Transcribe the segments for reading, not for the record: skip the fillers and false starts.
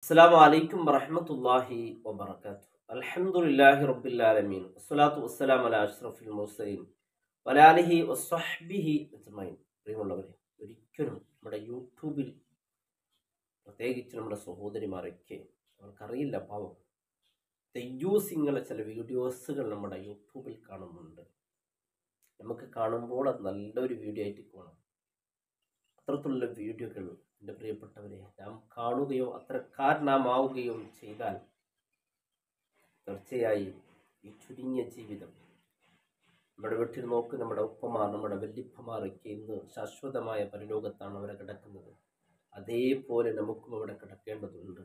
അസ്സലാമു അലൈക്കും വറഹ്മത്തുള്ളാഹി വബറകാതുഹു. അൽഹംദുലില്ലാഹി റബ്ബിൽ ആലമീൻ. വസ്സലാത്തു വസ്സലാമു അലാ അഷ്റഫിൽ മുർസലീൻ വഅലാ ആലിഹി വസ്വഹ്ബിഹി അജ്മഈൻ. പ്രിയമുള്ളവരെ, ഒരിക്കലും നമ്മുടെ യൂട്യൂബിൽ പ്രത്യേകിച്ച് നമ്മുടെ സഹോദരിമാരൊക്കെ അവർക്കറിയില്ല, പാവം തെയ്യൂസിങ്ങളെ ചില വീഡിയോസുകൾ നമ്മുടെ യൂട്യൂബിൽ കാണുന്നുണ്ട്. നമുക്ക് കാണുമ്പോൾ അത് നല്ലൊരു വീഡിയോ ആയിട്ട് കാണാം. അത്തരത്തിലുള്ള വീഡിയോകൾ എൻ്റെ പ്രിയപ്പെട്ടവരെ നാം കാണുകയോ അത്തരക്കാരനാമാവുകയോ ചെയ്താൽ തീർച്ചയായും ഈ ചുരുങ്ങിയ ജീവിതം നമ്മുടെ വീട്ടിൽ നോക്ക്, നമ്മുടെ ഉപ്പമാർ, നമ്മുടെ വല്യപ്പമാരൊക്കെ ഇന്ന് ശാശ്വതമായ പരലോകത്താണ് അവരെ കിടക്കുന്നത്. അതേപോലെ നമുക്കും അവിടെ കിടക്കേണ്ടതുണ്ട്.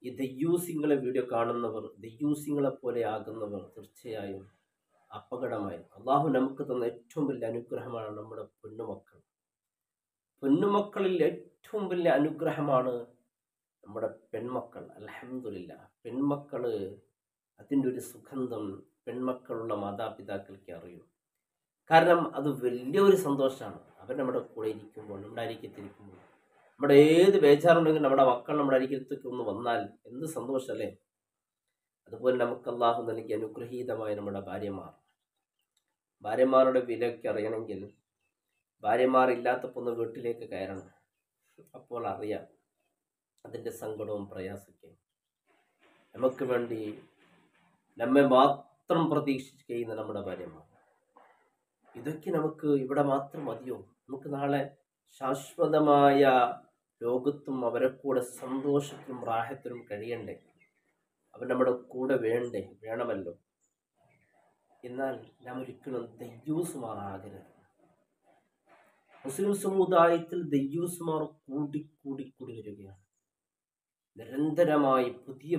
ഈ ദയ്യൂസിങ്ങളെ വീഡിയോ കാണുന്നവർ, ദയ്യൂസിങ്ങളെ പോലെ ആകുന്നവർ തീർച്ചയായും അപകടമായി. അള്ളാഹു നമുക്ക് തന്ന ഏറ്റവും വലിയ അനുഗ്രഹമാണ് നമ്മുടെ പൊന്നുമക്കൾ. പൊന്നുമക്കളിൽ ഏറ്റവും വലിയ അനുഗ്രഹമാണ് നമ്മുടെ പെൺമക്കൾ. അൽഹംദുലില്ലാ, പെൺമക്കള് അതിൻ്റെ ഒരു സുഗന്ധം പെൺമക്കളുള്ള മാതാപിതാക്കൾക്ക് അറിയും. കാരണം അത് വലിയൊരു സന്തോഷമാണ്. അവർ നമ്മുടെ കൂടെ ഇരിക്കുമ്പോൾ, നമ്മുടെ അരികത്തിരിക്കുമ്പോൾ, നമ്മുടെ ഏത് ബേജാറുണ്ടെങ്കിലും നമ്മുടെ മക്കൾ നമ്മുടെ അരികത്തേക്ക് ഒന്ന് വന്നാൽ എന്ത് സന്തോഷമല്ലേ. അതുപോലെ നമുക്ക് അള്ളാഹു നൽകി അനുഗ്രഹീതമായ നമ്മുടെ ഭാര്യമാരുടെ വിലയൊക്കെ അറിയണമെങ്കിൽ ഭാര്യമാരില്ലാത്തപ്പോൾ ഒന്ന് വീട്ടിലേക്ക് കയറണം. അപ്പോൾ അറിയാം അതിൻ്റെ സങ്കടവും പ്രയാസമൊക്കെ. നമുക്ക് വേണ്ടി നമ്മെ മാത്രം പ്രതീക്ഷിച്ച് കഴിയുന്ന നമ്മുടെ ഭാര്യമാർ, ഇതൊക്കെ നമുക്ക് ഇവിടെ മാത്രം മതിയോ? നമുക്ക് നാളെ ശാശ്വതമായ ലോകത്തും അവരെ കൂടെ സന്തോഷത്തിനും റാഹത്തിനും കഴിയണ്ടേ? അവർ നമ്മുടെ കൂടെ വേണമല്ലോ. എന്നാൽ നാം ഒരിക്കലും ദയ്യൂസുമാറാകരുത്. മുസ്ലിം സമുദായത്തിൽ ദയ്യൂസുമാർ കൂടി വരികയാണ്. നിരന്തരമായി പുതിയ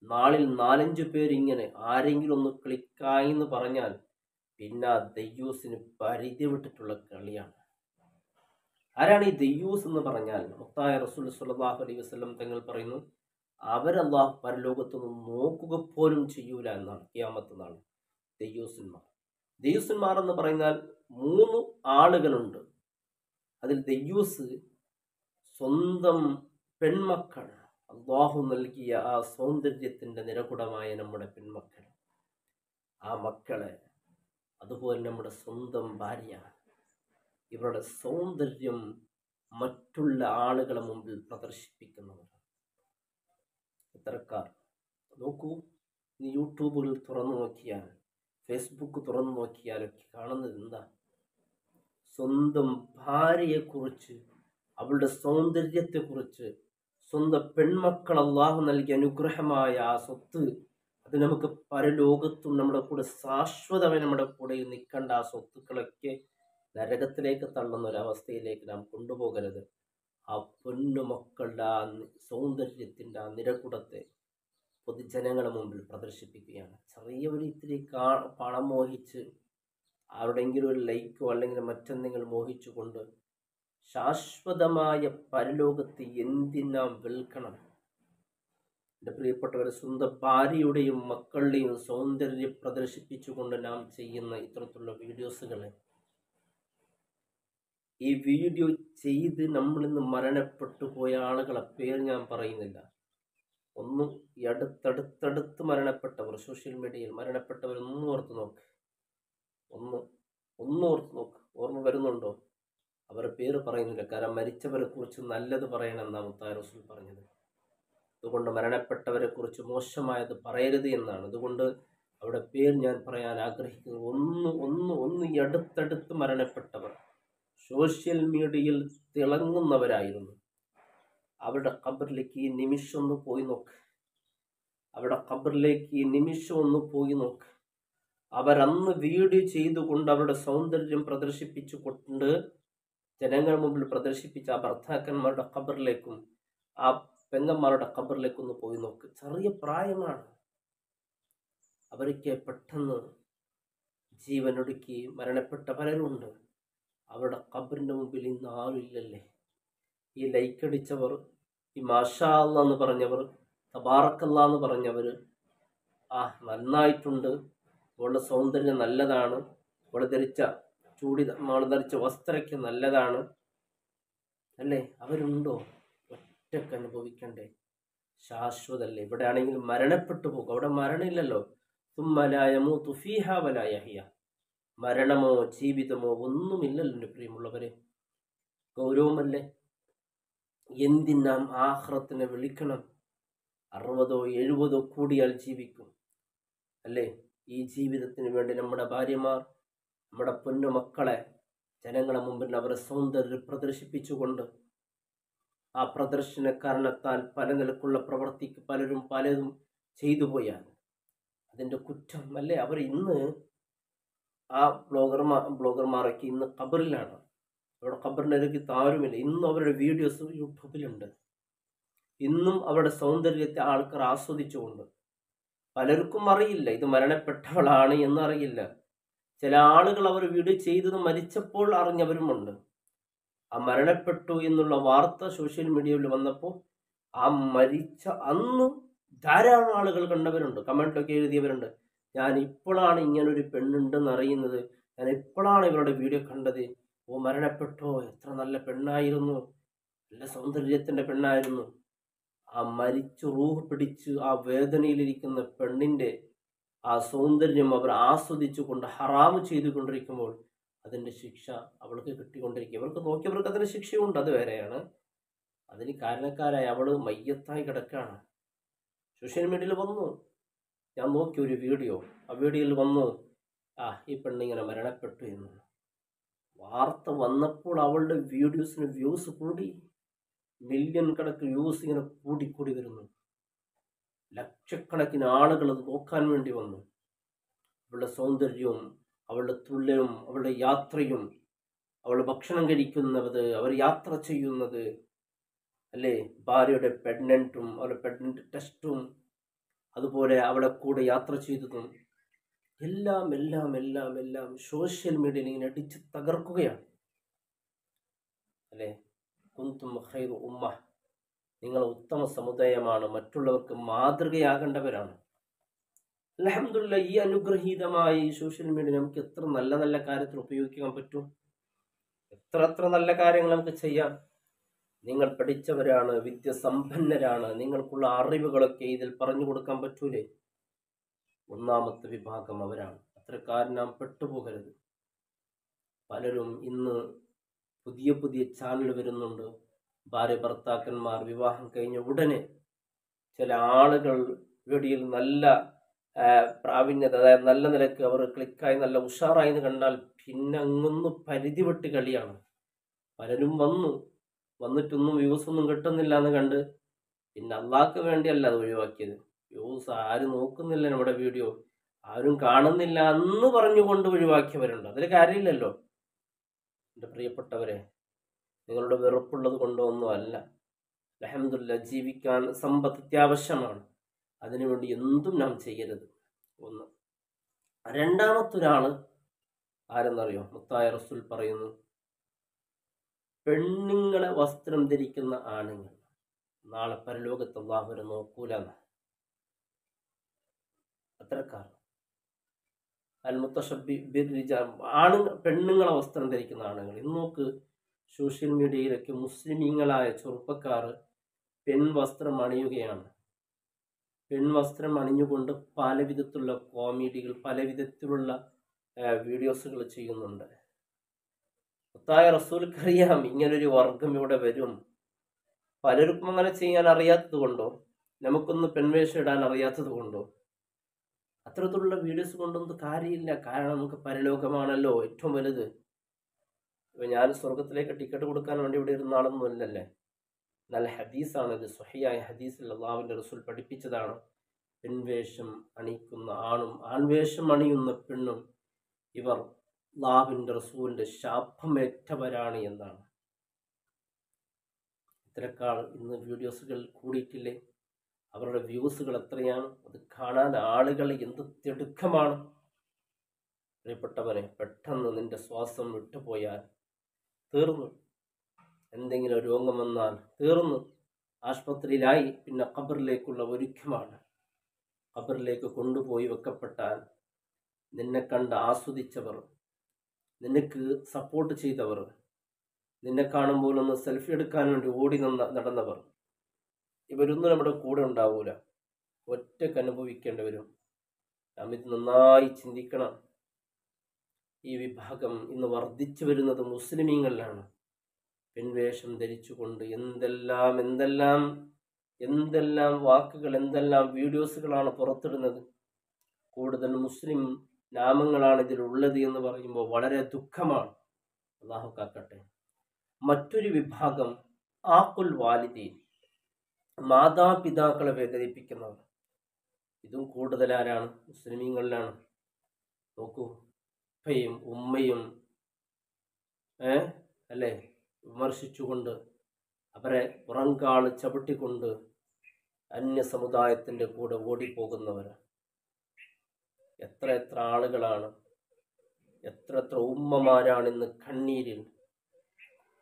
നാളിൽ 4-5 പേരിങ്ങനെ ആരെങ്കിലും ഒന്ന് ക്ലിക്കായി എന്ന് പറഞ്ഞാൽ പിന്നെ ദയ്യൂസിന് പരിധി വിട്ടിട്ടുള്ള കളിയാണ്. ആരാണ് ഈ ദയ്യൂസ് എന്ന് പറഞ്ഞാൽ? മുത്തായ റസൂൽ സ്വല്ലല്ലാഹു അലൈഹി വസല്ലം തങ്ങൾ പറയുന്നു, അവരല്ലാഹു പരലോകത്തൊന്നും നോക്കുക പോലും ചെയ്യൂല എന്നാണ് ഖിയാമത്ത് നാൾ. ദയ്യൂസന്മാർ എന്ന് പറഞ്ഞാൽ 3 ആളുകളുണ്ട്. അതിൽ ദയ്യൂസ് സ്വന്തം പെൺമക്കൾ, അള്ളാഹു നൽകിയ ആ സൗന്ദര്യത്തിൻ്റെ നിരകുടമായ നമ്മുടെ പെൺമക്കൾ, ആ മക്കളെ, അതുപോലെ നമ്മുടെ സ്വന്തം ഭാര്യ, ഇവരുടെ സൗന്ദര്യം മറ്റുള്ള ആളുകളെ മുമ്പിൽ പ്രദർശിപ്പിക്കുന്നവർ. ഇത്തരക്കാർ നോക്കൂ, നീ യൂട്യൂബുകൾ തുറന്നു നോക്കിയാൽ, ഫേസ്ബുക്ക് തുറന്നു നോക്കിയാലൊക്കെ കാണുന്നത് എന്താ? സ്വന്തം ഭാര്യയെക്കുറിച്ച്, അവളുടെ സൗന്ദര്യത്തെക്കുറിച്ച്, സ്വന്തം പെൺമക്കൾ അള്ളാഹു നൽകിയ അനുഗ്രഹമായ ആ സ്വത്ത്, അത് നമുക്ക് പരലോകത്തും നമ്മുടെ കൂടെ ശാശ്വതമായി നമ്മുടെ കൂടെ നിൽക്കേണ്ട ആ സ്വത്തുക്കളൊക്കെ നരകത്തിലേക്ക് തള്ളുന്ന ഒരവസ്ഥയിലേക്ക് നാം കൊണ്ടുപോകരുത്. ആ പൊന്നുമക്കളുടെ ആ സൗന്ദര്യത്തിൻ്റെ ആ നിരകുടത്തെ പൊതുജനങ്ങളുടെ മുമ്പിൽ പ്രദർശിപ്പിക്കുകയാണ്. ചെറിയ ഒരു ഇത്തിരി പണം മോഹിച്ച്, ആരുടെയെങ്കിലും ഒരു ലൈക്കോ അല്ലെങ്കിൽ മറ്റെന്തെങ്കിലും മോഹിച്ചുകൊണ്ട് ശാശ്വതമായ പരലോകത്ത് എന്തിനാം വിൽക്കണം? എൻ്റെ പ്രിയപ്പെട്ടവരെ, സ്വന്തം ഭാര്യയുടെയും മക്കളുടെയും സൗന്ദര്യം പ്രദർശിപ്പിച്ചുകൊണ്ട് നാം ചെയ്യുന്ന ഇത്തരത്തിലുള്ള വീഡിയോസുകളെ, ഈ വീഡിയോ ചെയ്ത് നമ്മളിന്ന് മരണപ്പെട്ടു പോയ ആളുകളെ പേര് ഞാൻ പറയുന്നില്ല. ഒന്നും ഈ അടുത്തടുത്ത് മരണപ്പെട്ടവർ, സോഷ്യൽ മീഡിയയിൽ മരണപ്പെട്ടവരൊന്നും ഓർത്ത് നോക്ക്. ഒന്ന് ഓർത്ത് നോക്ക്. ഓർമ്മ വരുന്നുണ്ടോ? അവരുടെ പേര് പറയുന്നില്ല. കാരണം മരിച്ചവരെ കുറിച്ച് നല്ലത് പറയണമെന്നാണ് മുത്തായ റസൂൽ പറഞ്ഞത്. അതുകൊണ്ട് മരണപ്പെട്ടവരെ കുറിച്ച് മോശമായത് പറയരുത് എന്നാണ്. അതുകൊണ്ട് അവരുടെ പേര് ഞാൻ പറയാൻ ആഗ്രഹിക്കുന്നത്, ഒന്ന് ഈ അടുത്തടുത്ത് മരണപ്പെട്ടവർ സോഷ്യൽ മീഡിയയിൽ തിളങ്ങുന്നവരായിരുന്നു. അവരുടെ ഖബറിലേക്ക് ഈ നിമിഷം ഒന്ന് പോയി നോക്ക്. അവരന്ന് വീഡിയോ ചെയ്തുകൊണ്ട് അവരുടെ സൗന്ദര്യം പ്രദർശിപ്പിച്ചുകൊണ്ട് ജനങ്ങൾ മുമ്പിൽ പ്രദർശിപ്പിച്ച ആ ഭർത്താക്കന്മാരുടെ ഖബറിലേക്കും ആ പെങ്ങന്മാരുടെ ഖബറിലേക്കും ഒന്ന് പോയി നോക്ക്. ചെറിയ പ്രായമാണ്. അവരൊക്കെ പെട്ടെന്ന് ജീവനൊടുക്കി മരണപ്പെട്ട പലരുണ്ട്. അവരുടെ ഖബറിൻ്റെ മുമ്പിൽ ഇന്ന് ആരുമില്ലല്ലേ. ഈ ലൈക്കടിച്ചവർ, ഈ മാഷാ അല്ലാ എന്ന് പറഞ്ഞവർ, തബാറക്കല്ലാ എന്ന് പറഞ്ഞവർ, നന്നായിട്ടുണ്ട്, അവളുടെ സൗന്ദര്യം നല്ലതാണ്, അവൾ ധരിച്ച വസ്ത്രമൊക്കെ നല്ലതാണ് അല്ലേ, അവരുണ്ടോ? ഒറ്റക്ക് അനുഭവിക്കണ്ടേ? ശാശ്വതല്ലേ? ഇവിടെ ആണെങ്കിൽ മരണപ്പെട്ടു പോകും, അവിടെ മരണമില്ലല്ലോ. സുമ്മ ലാ യമൂതു ഫീഹാ വലാ യഹ്യ. മരണമോ ജീവിതമോ ഒന്നുമില്ലല്ലോ എൻ്റെ പ്രിയമുള്ളവരെ. ഗൗരവമല്ലേ? എന്തിനാം ആഖിറത്തിനെ വിളിക്കണം? 60 70 കൂടിയാൽ ജീവിക്കും അല്ലേ? ഈ ജീവിതത്തിന് വേണ്ടി നമ്മുടെ ഭാര്യമാർ, നമ്മുടെ പൊന്നു മക്കളെ ജനങ്ങളെ മുമ്പിൽ അവരെ സൗന്ദര്യം പ്രദർശിപ്പിച്ചുകൊണ്ട് ആ പ്രദർശന കാരണത്താൽ പല നിലക്കുള്ള പ്രവർത്തിക്ക് പലരും പലതും ചെയ്തു പോയാൽ അതിൻ്റെ കുറ്റം അല്ലേ? അവർ ഇന്ന് ആ ബ്ലോഗർമാരൊക്കെ ഇന്ന് ഖബറിലാണ്. അവിടെ ഖബറിനൊരുക്കി താരുമില്ല. ഇന്നും അവരുടെ വീഡിയോസ് യൂട്യൂബിലുണ്ട്. ഇന്നും അവരുടെ സൗന്ദര്യത്തെ ആൾക്കാർ ആസ്വദിച്ചുകൊണ്ട്. പലർക്കും അറിയില്ല ഇത് മരണപ്പെട്ടവളാണ് എന്നറിയില്ല. ചില ആളുകൾ അവർ വീഡിയോ ചെയ്തത് മരിച്ചപ്പോൾ അറിഞ്ഞവരുമുണ്ട്. ആ മരണപ്പെട്ടു എന്നുള്ള വാർത്ത സോഷ്യൽ മീഡിയയിൽ വന്നപ്പോൾ ആ മരിച്ച അന്ന് ധാരാളം ആളുകൾ കണ്ടവരുണ്ട്, കമൻറ്റൊക്കെ എഴുതിയവരുണ്ട്. ഞാൻ ഇപ്പോഴാണ് ഇങ്ങനൊരു പെണ്ണുണ്ടെന്ന് അറിയുന്നത്, ഞാൻ ഇപ്പോഴാണ് ഇവരുടെ വീഡിയോ കണ്ടത്. ഓ മരണപ്പെട്ടോ, എത്ര നല്ല പെണ്ണായിരുന്നു, നല്ല സൗന്ദര്യത്തിൻ്റെ പെണ്ണായിരുന്നു. ആ മരിച്ചു റൂഹ് പിടിച്ച് ആ വേദനയിലിരിക്കുന്ന പെണ്ണിൻ്റെ ആ സൗന്ദര്യം അവർ ആസ്വദിച്ചു കൊണ്ട് ഹറാമ് ചെയ്തുകൊണ്ടിരിക്കുമ്പോൾ അതിൻ്റെ ശിക്ഷ അവൾക്ക് കിട്ടിക്കൊണ്ടിരിക്കും. ഇവർക്ക് നോക്കിയവർക്ക് അതിന് ശിക്ഷയുണ്ട്, അത് വേറെയാണ്. അതിന് കാരണക്കാരായി അവൾ മയ്യത്തായി കിടക്കുകയാണ്. സോഷ്യൽ മീഡിയയിൽ വന്നു, ഞാൻ നോക്കി ഒരു വീഡിയോ, ആ വീഡിയോയിൽ വന്നു ഈ പെണ്ണിങ്ങനെ മരണപ്പെട്ടു എന്ന് വാർത്ത വന്നപ്പോൾ അവളുടെ വീഡിയോസിന് വ്യൂസ് കൂടി, മില്യൺ കണക്കിന് വ്യൂസ് ഇങ്ങനെ കൂടിക്കൂടി വരുന്നു. ലക്ഷക്കണക്കിന് ആളുകൾ അത് നോക്കാൻ വേണ്ടി വന്നു. അവളുടെ സൗന്ദര്യവും അവളുടെ തുള്ളലും അവളുടെ യാത്രയും അവൾ ഭക്ഷണം കഴിക്കുന്നത്, അവർ യാത്ര ചെയ്യുന്നത് അല്ലേ, ഭാര്യയുടെ പ്രഗ്നൻറ്റും അവളുടെ പ്രഗ്നൻറ്റ് ടെസ്റ്റും അതുപോലെ അവളെ കൂടെ യാത്ര ചെയ്തതും എല്ലാം എല്ലാം എല്ലാം എല്ലാം സോഷ്യൽ മീഡിയയിൽ ഇങ്ങനെ അടിച്ച് തകർക്കുകയാണ് അല്ലേ. കുന്തും ഖൈറ ഉമ്മ, നിങ്ങൾ ഉത്തമ സമുദായമാണ്, മറ്റുള്ളവർക്ക് മാതൃകയാകേണ്ടവരാണ്. അൽഹംദുലില്ലാഹ്, ഈ അനുഗ്രഹീതമായ ഈ സോഷ്യൽ മീഡിയ നമുക്ക് എത്ര നല്ല നല്ല കാര്യത്തിൽ ഉപയോഗിക്കാൻ പറ്റും, എത്ര നല്ല കാര്യങ്ങൾ നമുക്ക് ചെയ്യാം. നിങ്ങൾ പഠിച്ചവരാണ്, വിദ്യാസമ്പന്നരാണ്, നിങ്ങൾക്കുള്ള അറിവുകളൊക്കെ ഇതിൽ പറഞ്ഞു കൊടുക്കാൻ പറ്റൂലേ? ഒന്നാമത്തെ വിഭാഗം അവരാണ്. അത്രക്കാരൻ നാം പെട്ടുപോകരുത്. പലരും ഇന്ന് പുതിയ പുതിയ ചാനൽ വരുന്നുണ്ട്. ഭാര്യ ഭർത്താക്കന്മാർ വിവാഹം കഴിഞ്ഞ ഉടനെ ചില ആളുകൾ വീഡിയോയിൽ നല്ല പ്രാവീണ്യത, അതായത് നല്ല നിലക്ക് അവർ ക്ലിക്കായി നല്ല ഉഷാറായി എന്ന് കണ്ടാൽ പിന്നെ അങ്ങൊന്ന് പരിധി വിട്ട് കളിയാണ്. പലരും വന്നിട്ടൊന്നും വ്യൂസ് ഒന്നും കിട്ടുന്നില്ല എന്ന് കണ്ട് പിന്നെ അള്ളാഹ്ക്ക് വേണ്ടിയല്ല അത് ഒഴിവാക്കിയത്. വ്യൂസ് ആരും നോക്കുന്നില്ല, നമ്മുടെ വീഡിയോ ആരും കാണുന്നില്ല എന്ന് പറഞ്ഞുകൊണ്ട് ഒഴിവാക്കിയവരുണ്ട്. അതിൽ കാര്യമില്ലല്ലോ എൻ്റെ പ്രിയപ്പെട്ടവരെ. നിങ്ങളുടെ വെറുപ്പുള്ളത് കൊണ്ടോ ഒന്നും അല്ല. അൽഹംദുലില്ലാഹ്, ജീവിക്കാൻ സമ്പത്ത് അത്യാവശ്യമാണ്. അതിനുവേണ്ടി എന്തും നാം ചെയ്യരുത്. ഒന്ന്. രണ്ടാമത്തൊരാൾ ആരെന്നറിയോ? മുത്തായ റസൂൽ പറയുന്നു, പെണ്ണുങ്ങളെ വസ്ത്രം ധരിക്കുന്ന ആണുങ്ങൾ നാളെ പരലോകത്ത് അല്ലാഹുവിനെ നോക്കൂല. അത്രക്കാർ അൽ മുത്തശബ്ബി ബിർരിജാൽ, ആണുങ്ങൾ പെണ്ണുങ്ങളെ വസ്ത്രം ധരിക്കുന്ന ആണുങ്ങൾ. ഇന്ന് നോക്ക്, സോഷ്യൽ മീഡിയയിലൊക്കെ മുസ്ലിമീങ്ങളായ ചെറുപ്പക്കാർ പെൺവസ്ത്രം അണിയുകയാണ്. പെൺവസ്ത്രം അണിഞ്ഞുകൊണ്ട് പല വിധത്തിലുള്ള കോമഡികൾ, പല വിധത്തിലുള്ള വീഡിയോസുകൾ ചെയ്യുന്നുണ്ട്. മുത്തായ റസൂൽക്കറിയാം ഇങ്ങനൊരു വർഗം ഇവിടെ വരും. പലർക്കും അങ്ങനെ ചെയ്യാൻ അറിയാത്തത് കൊണ്ടോ, നമുക്കൊന്ന് പെൺവേഷം ഇടാൻ അറിയാത്തത് കൊണ്ടോ, അത്തരത്തിലുള്ള വീഡിയോസ് കൊണ്ടൊന്നും കാര്യമില്ല. കാരണം നമുക്ക് പരലോകമാണല്ലോ ഏറ്റവും വലുത്. ഇപ്പം ഞാൻ സ്വർഗത്തിലേക്ക് ടിക്കറ്റ് കൊടുക്കാൻ വേണ്ടി ഇവിടെ ഇരുന്ന ആളൊന്നും അല്ലല്ലേ. നല്ല ഹദീസാണിത്, സ്വഹിയായ ഹദീസിൽ അള്ളാഹുവിൻ്റെ റസൂൽ പഠിപ്പിച്ചതാണ്. പെൺവേഷം അണിക്കുന്ന ആണും ആൺവേഷം അണിയുന്ന പെണ്ണും ഇവർ അള്ളാഹുവിൻ്റെ റസൂലിൻ്റെ ശാപമേറ്റവരാണ് എന്നാണ്. ഇത്തരക്കാൾ ഇന്ന് വീഡിയോസുകൾ കൂടിയിട്ടില്ലേ? അവരുടെ വ്യൂസുകൾ എത്രയാണ്? അത് കാണാൻ ആളുകൾ എന്ത് തിടുക്കമാണ്. പ്രിയപ്പെട്ടവനെ, പെട്ടെന്ന് നിന്റെ ശ്വാസം വിട്ടുപോയാൽ തീർന്നു. എന്തെങ്കിലും രോഗം വന്നാൽ തീർന്നു, ആശുപത്രിയിലായി. പിന്നെ ഖബറിലേക്കുള്ള ഒരുക്കമാണ്. ഖബറിലേക്ക് കൊണ്ടുപോയി വെക്കപ്പെട്ടാൽ നിന്നെ കണ്ട് ആസ്വദിച്ചവർ, നിനക്ക് സപ്പോർട്ട് ചെയ്തവർ, നിന്നെ കാണുമ്പോൾ ഒന്ന് സെൽഫി എടുക്കാൻ വേണ്ടി ഓടി നടന്നവർ, ഇവരൊന്നും നമ്മുടെ കൂടെ ഉണ്ടാവൂല, ഒറ്റക്ക് അനുഭവിക്കേണ്ടി വരും. നാം ഇത് നന്നായി ചിന്തിക്കണം. ഈ വിഭാഗം ഇന്ന് വർദ്ധിച്ചു വരുന്നത് മുസ്ലിമീങ്ങളിലാണ്. പെൺവേഷം ധരിച്ചുകൊണ്ട് എന്തെല്ലാം വാക്കുകൾ, എന്തെല്ലാം വീഡിയോസുകളാണ് പുറത്തിടുന്നത്. കൂടുതൽ മുസ്ലിം നാമങ്ങളാണ് ഇതിലുള്ളത് എന്ന് പറയുമ്പോൾ വളരെ ദുഃഖമാണ്. അല്ലാഹു കാക്കട്ടെ. മറ്റൊരു വിഭാഗം ആഖുൽ വാലിദീൻ, മാതാപിതാക്കളെ വേദനിപ്പിക്കുന്നവർ. ഇതും കൂടുതലാരാണ്? മുസ്ലിമീങ്ങളിലാണ്. നോക്കൂ, ഉപ്പയും ഉമ്മയും അല്ലേ വിമർശിച്ചുകൊണ്ട്, അവരെ പുറങ്കാല് ചവിട്ടിക്കൊണ്ട് അന്യ സമുദായത്തിൻ്റെ കൂടെ ഓടിപ്പോകുന്നവർ എത്ര ആളുകളാണ്, എത്ര ഉമ്മമാരാണ് ഇന്ന് കണ്ണീരിൽ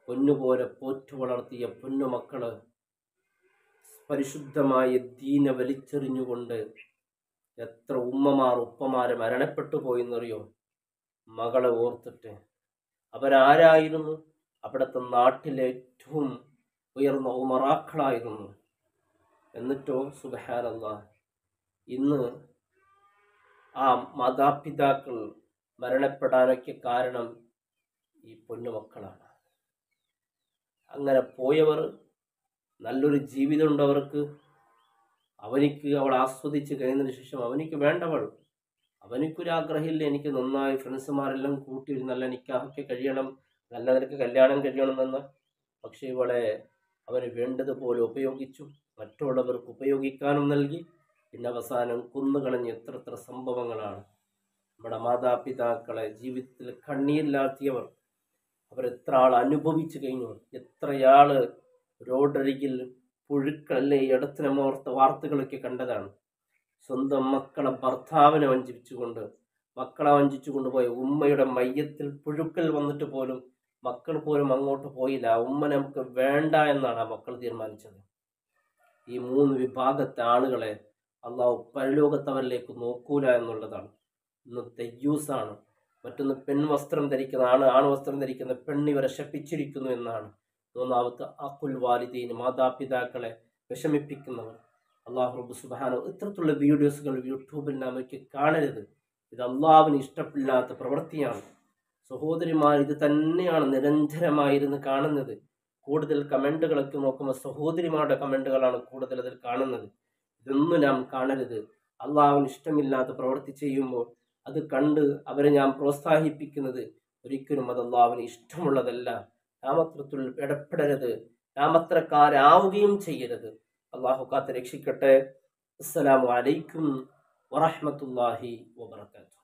പൊന്നുപോലെ പോറ്റു വളർത്തിയ പൊന്നുമക്കള് പരിശുദ്ധമായ ദീനെ വലിച്ചെറിഞ്ഞുകൊണ്ട് എത്ര ഉപ്പമാരെ മരണപ്പെട്ടു പോയെന്നറിയോ? മകളെ ഓർത്തിട്ട്. അവരാരായിരുന്നു? അവിടുത്തെ നാട്ടിലെ ഏറ്റവും ഉയർന്ന ഉമറാക്കളായിരുന്നു. എന്നിട്ടോ സുബ്ഹാനല്ലാഹ്, ഇന്ന് ആ മാതാപിതാക്കൾ മരണപ്പെടാനൊക്കെ കാരണം ഈ പൊന്നുമക്കളാണ്. അങ്ങനെ പോയവർ, നല്ലൊരു ജീവിതമുണ്ട് അവർക്ക്, അവൾ ആസ്വദിച്ച് കഴിഞ്ഞതിന് ശേഷം അവനിക്ക് വേണ്ടവൾ, അവനിക്കൊരാഗ്രഹമില്ല എനിക്ക് നന്നായി ഫ്രണ്ട്സുമാരെല്ലാം കൂട്ടി ഒരു നല്ല നിക്കാഹൊക്കെ കഴിയണം, നല്ല നിനക്ക് കല്യാണം കഴിയണമെന്ന്. പക്ഷെ ഇവളെ അവന് വേണ്ടതുപോലെ ഉപയോഗിച്ചു, മറ്റുള്ളവർക്ക് ഉപയോഗിക്കാനും നൽകി. പിന്നെ അവസാനം കൊന്നുകളഞ്ഞ എത്ര സംഭവങ്ങളാണ്. നമ്മുടെ മാതാപിതാക്കളെ ജീവിതത്തിൽ കണ്ണീരിലാഴ്ത്തിയവർ അവരെത്ര ആൾ അനുഭവിച്ചു കഴിഞ്ഞു. എത്രയാള് റോഡരികിൽ പുഴുക്കളല്ലേ ഈ അടുത്ത് വാർത്തകളൊക്കെ കണ്ടതാണ്. സ്വന്തം ഭർത്താവിനെ മക്കളെ വഞ്ചിച്ചു കൊണ്ടുപോയ ഉമ്മയുടെ മയ്യത്തിൽ പുഴുക്കൾ വന്നിട്ട് പോലും മക്കൾ പോലും അങ്ങോട്ട് പോയില്ല. ഉമ്മ നമുക്ക് വേണ്ട എന്നാണ് ആ മക്കൾ തീരുമാനിച്ചത്. ഈ 3 വിഭാഗത്തെ ആളുകളെ അള്ളാഹു പരലോകത്തവരിലേക്ക് നോക്കൂല എന്നുള്ളതാണ്. ഇന്ന് തെയ്യൂസാണ്. മറ്റൊന്ന് പെൺവസ്ത്രം ധരിക്കുന്ന ആൺവസ്ത്രം ധരിക്കുന്ന പെണ്ണിവരെ ശപിച്ചിരിക്കുന്നു എന്നാണ്. 3ാമത്തെ ആഖുൽ വാലിദീൻ, മാതാപിതാക്കളെ വിഷമിപ്പിക്കുന്നവർ. അള്ളാഹു റബ്ബ് സുബ്ഹാനഹു ഇത്തരത്തിലുള്ള വീഡിയോസുകൾ യൂട്യൂബിൽ നാമൊക്കെ കാണരുത്. ഇത് അള്ളാഹുവിന് ഇഷ്ടമില്ലാത്ത പ്രവൃത്തിയാണ്. സഹോദരിമാർ ഇത് തന്നെയാണ് നിരന്തരമായിരുന്നു കാണുന്നത്. കൂടുതൽ കമൻറ്റുകളൊക്കെ നോക്കുമ്പോൾ സഹോദരിമാരുടെ കമൻറ്റുകളാണ് കൂടുതൽ അതിൽ കാണുന്നത്. ഇതൊന്നും നാം കാണരുത്. അള്ളാഹുവിന് ഇഷ്ടമില്ലാത്ത പ്രവൃത്തി ചെയ്യുമ്പോൾ അത് കണ്ട് അവരെ ഞാൻ പ്രോത്സാഹിപ്പിക്കുന്നത് ഒരിക്കലും അത് അള്ളാഹുവിന് ഇഷ്ടമുള്ളതല്ല. നാം അത്രത്തിൽ ഇടപെടരുത്, നാം അത്രക്കാരാവുകയും ചെയ്യരുത്. അള്ളാഹു കാത്ത് രക്ഷിക്കട്ടെ. അസ്സലാമു അലൈക്കും വറഹ്മത്തുള്ളാഹി വബറകാതുഹു.